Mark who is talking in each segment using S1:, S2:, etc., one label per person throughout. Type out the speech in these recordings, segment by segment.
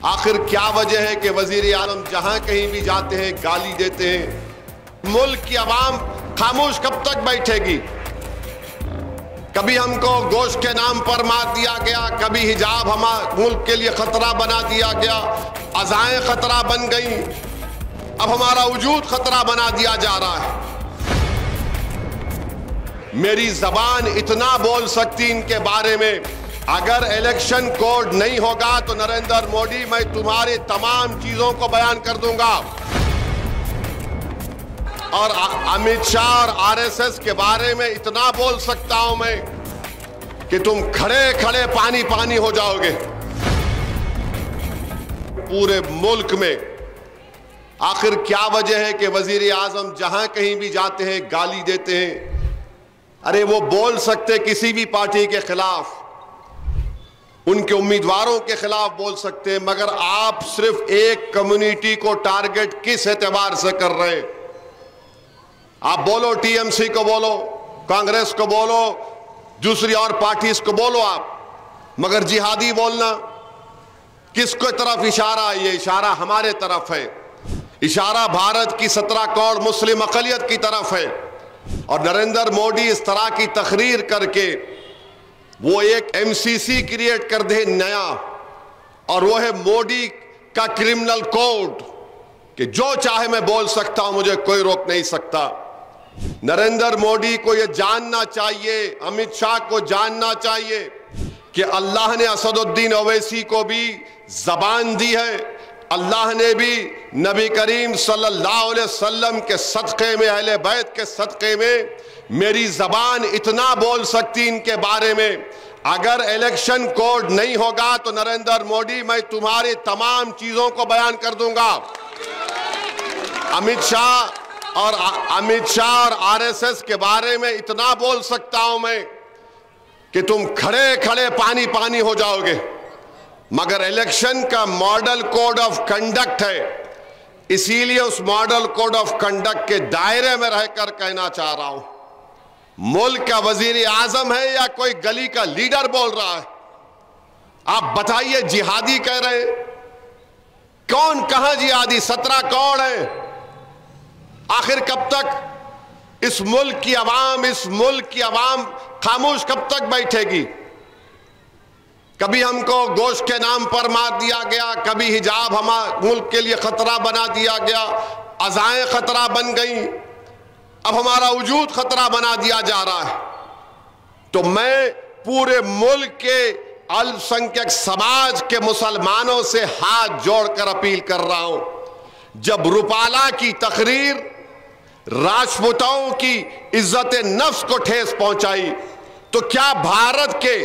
S1: आखिर क्या वजह है कि वजीर आजम जहां कहीं भी जाते हैं गाली देते हैं। मुल्क की आवाम खामोश कब तक बैठेगी? कभी हमको गोश्त के नाम पर मार दिया गया, कभी हिजाब हमारे मुल्क के लिए खतरा बना दिया गया, अज़ाएं खतरा बन गई, अब हमारा वजूद खतरा बना दिया जा रहा है। मेरी जबान इतना बोल सकती इनके बारे में, अगर इलेक्शन कोड नहीं होगा तो नरेंद्र मोदी मैं तुम्हारी तमाम चीजों को बयान कर दूंगा। और अमित शाह और आरएसएस के बारे में इतना बोल सकता हूं मैं कि तुम खड़े खड़े पानी पानी हो जाओगे। पूरे मुल्क में आखिर क्या वजह है कि वजीर आजम जहां कहीं भी जाते हैं गाली देते हैं? अरे वो बोल सकते किसी भी पार्टी के खिलाफ, उनके उम्मीदवारों के खिलाफ बोल सकते हैं, मगर आप सिर्फ एक कम्युनिटी को टारगेट किस एतबार से कर रहे हैं? आप बोलो टीएमसी को बोलो, कांग्रेस को बोलो, दूसरी और पार्टीज को बोलो आप, मगर जिहादी बोलना किसको तरफ इशारा है? ये इशारा हमारे तरफ है, इशारा भारत की 17 करोड़ मुस्लिम अक़लियत की तरफ है। और नरेंद्र मोदी इस तरह की तकरीर करके वो एक एमसीसी क्रिएट कर दे नया, और वो है मोदी का क्रिमिनल कोड कि जो चाहे मैं बोल सकता हूं, मुझे कोई रोक नहीं सकता। नरेंद्र मोदी को यह जानना चाहिए, अमित शाह को जानना चाहिए कि अल्लाह ने असदुद्दीन ओवैसी को भी जबान दी है, अल्लाह ने भी नबी करीम सल्लल्लाहु अलैहि वसल्लम के सदक़े में, अहले बैत के सदक़े में मेरी जबान इतना बोल सकती इनके बारे में, अगर इलेक्शन कोड नहीं होगा तो नरेंद्र मोदी मैं तुम्हारी तमाम चीजों को बयान कर दूंगा। अमित शाह और आरएसएस के बारे में इतना बोल सकता हूं मैं कि तुम खड़े खड़े पानी पानी हो जाओगे। मगर इलेक्शन का मॉडल कोड ऑफ कंडक्ट है, इसीलिए उस मॉडल कोड ऑफ कंडक्ट के दायरे में रहकर कहना चाह रहा हूं, मुल्क का वजीर आजम है या कोई गली का लीडर बोल रहा है? आप बताइए, जिहादी कह रहे हैं, कौन कहां जिहादी? 17 करोड़ है। आखिर कब तक इस मुल्क की आवाम खामोश कब तक बैठेगी? कभी हमको गोश्त के नाम पर मार दिया गया, कभी हिजाब हमारे मुल्क के लिए खतरा बना दिया गया, अज़ाएं खतरा बन गई, अब हमारा वजूद खतरा बना दिया जा रहा है। तो मैं पूरे मुल्क के अल्पसंख्यक समाज के मुसलमानों से हाथ जोड़कर अपील कर रहा हूं, जब रुपाला की तकरीर राजपूतों की इज्जत नफ्स को ठेस पहुंचाई, तो क्या भारत के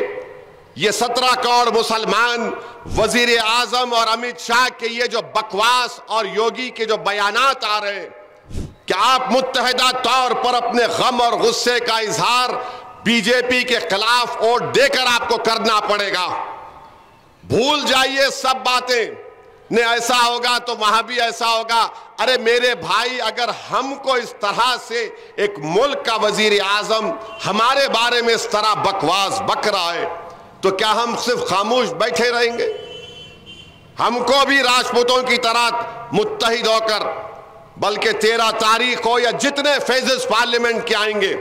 S1: ये 17 करोड़ मुसलमान वजीर आजम और अमित शाह के ये जो बकवास और योगी के जो बयानात आ रहे हैं, क्या आप मुत्तहिदा तौर पर अपने गम और गुस्से का इजहार बीजेपी के खिलाफ वोट देकर आपको करना पड़ेगा? भूल जाइए सब बातें, ने ऐसा होगा तो वहां भी ऐसा होगा। अरे मेरे भाई, अगर हमको इस तरह से एक मुल्क का वजीर आजम हमारे बारे में इस तरह बकवास बक रहा है, तो क्या हम सिर्फ खामोश बैठे रहेंगे? हमको भी राजपूतों की तरह मुत्तहिद होकर, बल्कि 13 तारीख हो या जितने फेजेस पार्लियामेंट के आएंगे,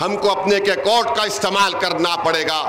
S1: हमको अपने के कोर्ट का इस्तेमाल करना पड़ेगा।